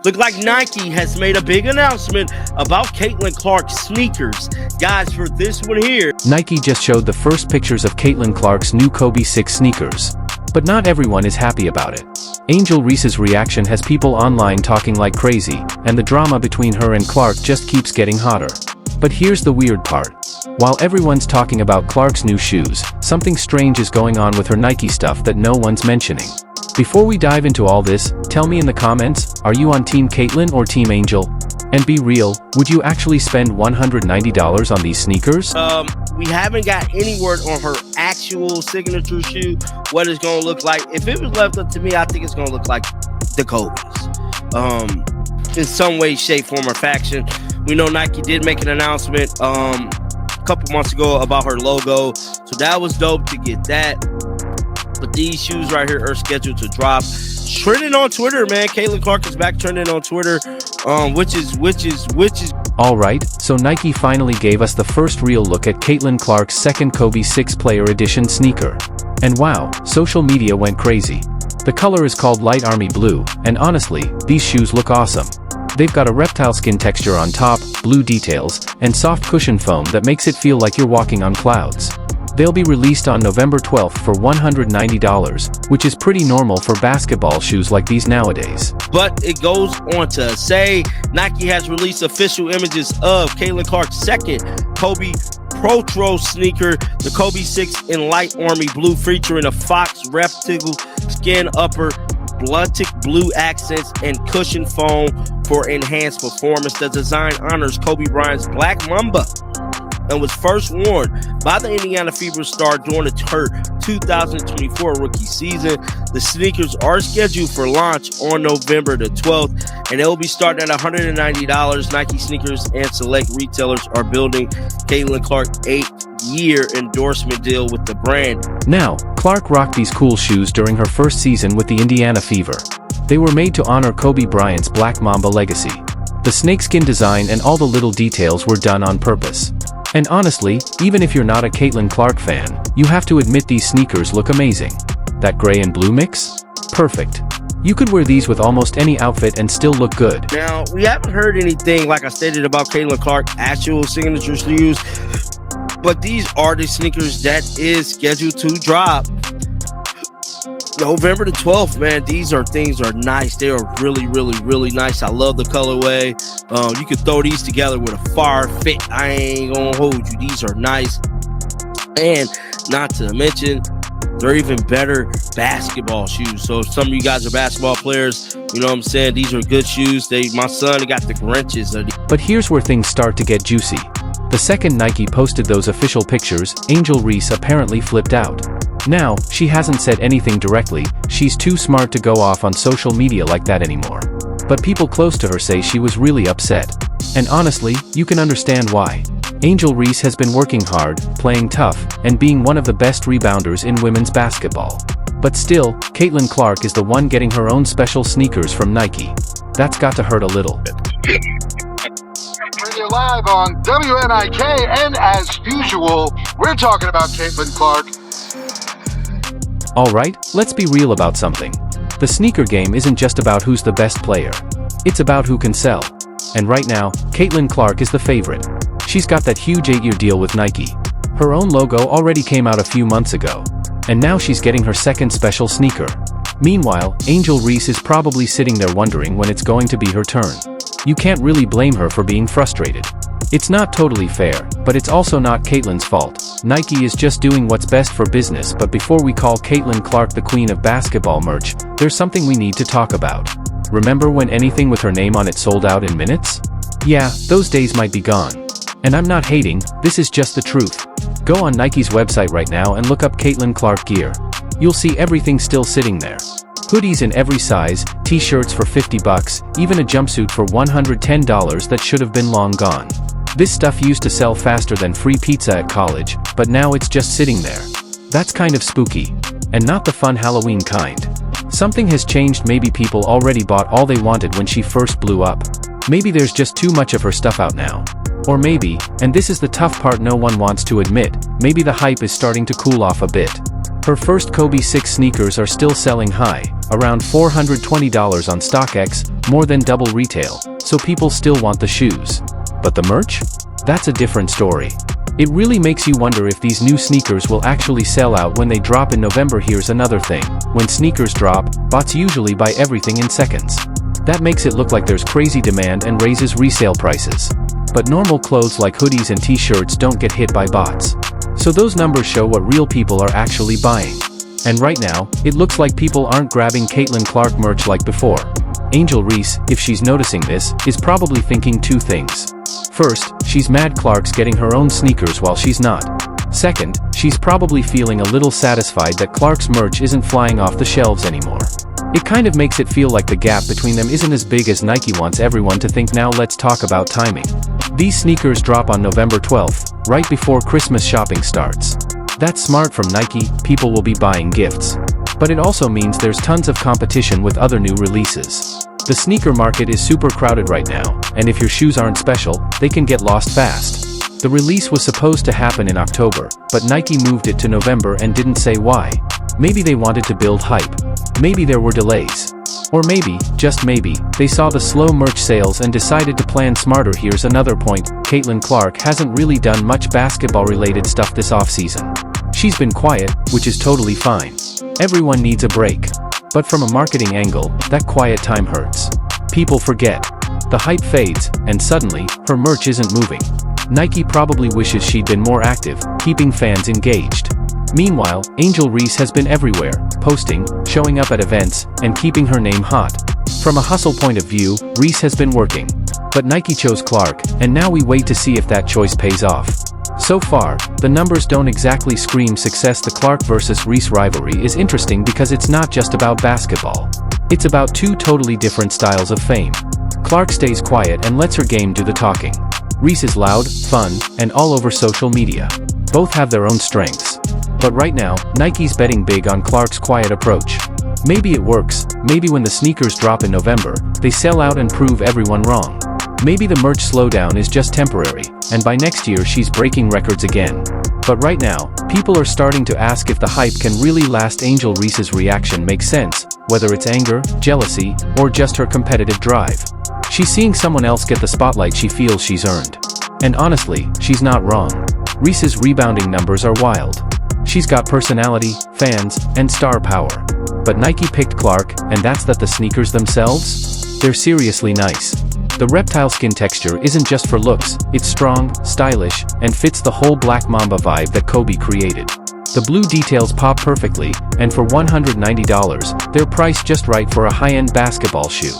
Look like Nike has made a big announcement about Caitlin Clark's sneakers. Guys, for this one here, Nike just showed the first pictures of Caitlin Clark's new Kobe 6 sneakers. But not everyone is happy about it. Angel Reese's reaction has people online talking like crazy, and the drama between her and Clark just keeps getting hotter. But here's the weird part. While everyone's talking about Clark's new shoes, something strange is going on with her Nike stuff that no one's mentioning. Before we dive into all this, tell me in the comments, are you on Team Caitlin or Team Angel? And be real, would you actually spend $190 on these sneakers? We haven't got any word on her actual signature shoe, what it's going to look like. If it was left up to me, I think it's going to look like the Kobe's. In some way, shape, form, or fashion. We know Nike did make an announcement a couple months ago about her logo, so that was dope to get that. But these shoes right here are scheduled to drop. Trending on Twitter, man. Caitlin Clark is back trending on Twitter, which is. All right, so Nike finally gave us the first real look at Caitlin Clark's second Kobe 6 Player Edition sneaker. And wow, social media went crazy. The color is called Light Army Blue, and honestly, these shoes look awesome. They've got a reptile skin texture on top, blue details, and soft cushion foam that makes it feel like you're walking on clouds. They'll be released on November 12th for $190, which is pretty normal for basketball shoes like these nowadays. But it goes on to say Nike has released official images of Caitlin Clark's second Kobe Protro sneaker, the Kobe 6 in Light Army Blue, featuring a fox reptile skin upper, blunted blue accents, and cushion foam for enhanced performance. The design honors Kobe Bryant's Black Mamba and was first worn by the Indiana Fever star during her 2024 rookie season. The sneakers are scheduled for launch on November the 12th, and they'll be starting at $190. Nike sneakers and select retailers are building Caitlin Clark's 8-year endorsement deal with the brand. Now, Clark rocked these cool shoes during her first season with the Indiana Fever. They were made to honor Kobe Bryant's Black Mamba legacy. The snakeskin design and all the little details were done on purpose. And honestly, even if you're not a Caitlin Clark fan, you have to admit these sneakers look amazing. That gray and blue mix? Perfect. You could wear these with almost any outfit and still look good. Now, we haven't heard anything, like I stated, about Caitlin Clark's actual signature shoes, but these are the sneakers that is scheduled to drop November the 12th, man. These things are nice. They are really, really, really nice. I love the colorway. You could throw these together with a fire fit. I ain't gonna hold you. These are nice. And not to mention, they're even better basketball shoes. So if some of you guys are basketball players, you know what I'm saying? These are good shoes. My son got the Grinches. But here's where things start to get juicy. The second Nike posted those official pictures, Angel Reese apparently flipped out. Now, she hasn't said anything directly, she's too smart to go off on social media like that anymore. But people close to her say she was really upset. And honestly, you can understand why. Angel Reese has been working hard, playing tough, and being one of the best rebounders in women's basketball. But still, Caitlin Clark is the one getting her own special sneakers from Nike. That's got to hurt a little. Radio live on WNIK, and as usual, we're talking about Caitlin Clark. Alright, let's be real about something. The sneaker game isn't just about who's the best player. It's about who can sell. And right now, Caitlin Clark is the favorite. She's got that huge 8-year deal with Nike. Her own logo already came out a few months ago. And now she's getting her second special sneaker. Meanwhile, Angel Reese is probably sitting there wondering when it's going to be her turn. You can't really blame her for being frustrated. It's not totally fair, but it's also not Caitlin's fault. Nike is just doing what's best for business. But before we call Caitlin Clark the queen of basketball merch, there's something we need to talk about. Remember when anything with her name on it sold out in minutes? Yeah, those days might be gone. And I'm not hating, this is just the truth. Go on Nike's website right now and look up Caitlin Clark gear. You'll see everything still sitting there. Hoodies in every size, t-shirts for $50, even a jumpsuit for $110 that should have been long gone. This stuff used to sell faster than free pizza at college, but now it's just sitting there. That's kind of spooky. And not the fun Halloween kind. Something has changed. Maybe people already bought all they wanted when she first blew up. Maybe there's just too much of her stuff out now. Or maybe, and this is the tough part no one wants to admit, maybe the hype is starting to cool off a bit. Her first Kobe 6 sneakers are still selling high, around $420 on StockX, more than double retail, so people still want the shoes. But the merch? That's a different story. It really makes you wonder if these new sneakers will actually sell out when they drop in November. Here's another thing. When sneakers drop, bots usually buy everything in seconds. That makes it look like there's crazy demand and raises resale prices. But normal clothes like hoodies and t-shirts don't get hit by bots. So those numbers show what real people are actually buying. And right now, it looks like people aren't grabbing Caitlin Clark merch like before. Angel Reese, if she's noticing this, is probably thinking two things. First, she's mad Clark's getting her own sneakers while she's not. Second, she's probably feeling a little satisfied that Clark's merch isn't flying off the shelves anymore. It kind of makes it feel like the gap between them isn't as big as Nike wants everyone to think. Now let's talk about timing. These sneakers drop on November 12th, right before Christmas shopping starts. That's smart from Nike, people will be buying gifts. But it also means there's tons of competition with other new releases. The sneaker market is super crowded right now, and if your shoes aren't special, they can get lost fast. The release was supposed to happen in October, but Nike moved it to November and didn't say why. Maybe they wanted to build hype. Maybe there were delays. Or maybe, just maybe, they saw the slow merch sales and decided to plan smarter. Here's another point. Caitlin Clark hasn't really done much basketball-related stuff this offseason. She's been quiet, which is totally fine. Everyone needs a break. But from a marketing angle, that quiet time hurts. People forget. The hype fades, and suddenly, her merch isn't moving. Nike probably wishes she'd been more active, keeping fans engaged. Meanwhile, Angel Reese has been everywhere, posting, showing up at events, and keeping her name hot. From a hustle point of view, Reese has been working. But Nike chose Clark, and now we wait to see if that choice pays off. So far, the numbers don't exactly scream success. The Clark vs. Reese rivalry is interesting because it's not just about basketball. It's about two totally different styles of fame. Clark stays quiet and lets her game do the talking. Reese is loud, fun, and all over social media. Both have their own strengths. But right now, Nike's betting big on Clark's quiet approach. Maybe it works, maybe when the sneakers drop in November, they sell out and prove everyone wrong. Maybe the merch slowdown is just temporary, and by next year she's breaking records again. But right now, people are starting to ask if the hype can really last. Angel Reese's reaction makes sense, whether it's anger, jealousy, or just her competitive drive. She's seeing someone else get the spotlight she feels she's earned. And honestly, she's not wrong. Reese's rebounding numbers are wild. She's got personality, fans, and star power. But Nike picked Clark, and that's that. The sneakers themselves? They're seriously nice. The reptile skin texture isn't just for looks, it's strong, stylish, and fits the whole Black Mamba vibe that Kobe created. The blue details pop perfectly, and for $190, they're priced just right for a high-end basketball shoe.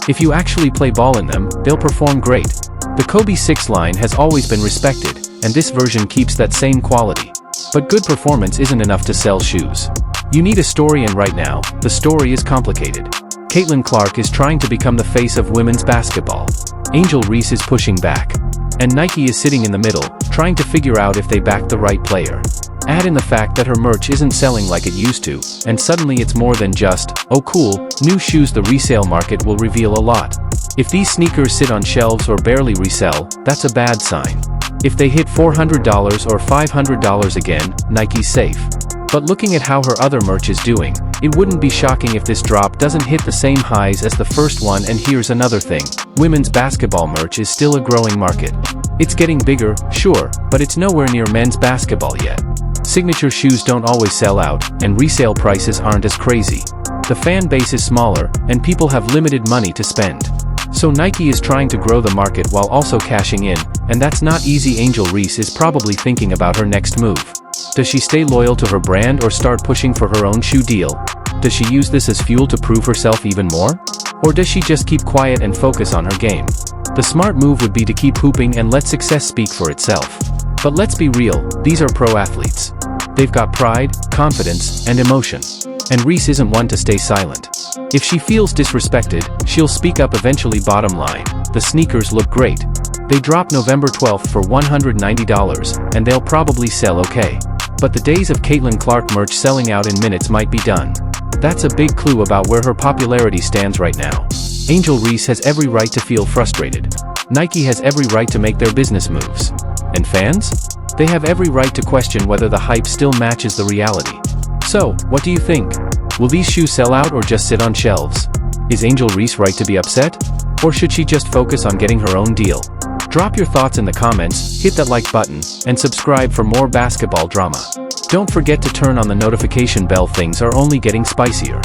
If you actually play ball in them, they'll perform great. The Kobe 6 line has always been respected, and this version keeps that same quality. But good performance isn't enough to sell shoes. You need a story, and right now, the story is complicated. Caitlin Clark is trying to become the face of women's basketball. Angel Reese is pushing back. And Nike is sitting in the middle, trying to figure out if they back the right player. Add in the fact that her merch isn't selling like it used to, and suddenly it's more than just, oh cool, new shoes. The resale market will reveal a lot. If these sneakers sit on shelves or barely resell, that's a bad sign. If they hit $400 or $500 again, Nike's safe. But looking at how her other merch is doing, it wouldn't be shocking if this drop doesn't hit the same highs as the first one. And here's another thing. Women's basketball merch is still a growing market. It's getting bigger, sure, but it's nowhere near men's basketball yet. Signature shoes don't always sell out, and resale prices aren't as crazy. The fan base is smaller, and people have limited money to spend. So Nike is trying to grow the market while also cashing in, and that's not easy. Angel Reese is probably thinking about her next move. Does she stay loyal to her brand or start pushing for her own shoe deal? Does she use this as fuel to prove herself even more? Or does she just keep quiet and focus on her game? The smart move would be to keep hooping and let success speak for itself. But let's be real, these are pro athletes. They've got pride, confidence, and emotion. And Reese isn't one to stay silent. If she feels disrespected, she'll speak up eventually. Bottom line, the sneakers look great. They drop November 12th for $190, and they'll probably sell okay. But the days of Caitlin Clark merch selling out in minutes might be done. That's a big clue about where her popularity stands right now. Angel Reese has every right to feel frustrated. Nike has every right to make their business moves. And fans? They have every right to question whether the hype still matches the reality. So, what do you think? Will these shoes sell out or just sit on shelves? Is Angel Reese right to be upset? Or should she just focus on getting her own deal? Drop your thoughts in the comments, hit that like button, and subscribe for more basketball drama. Don't forget to turn on the notification bell. Things are only getting spicier.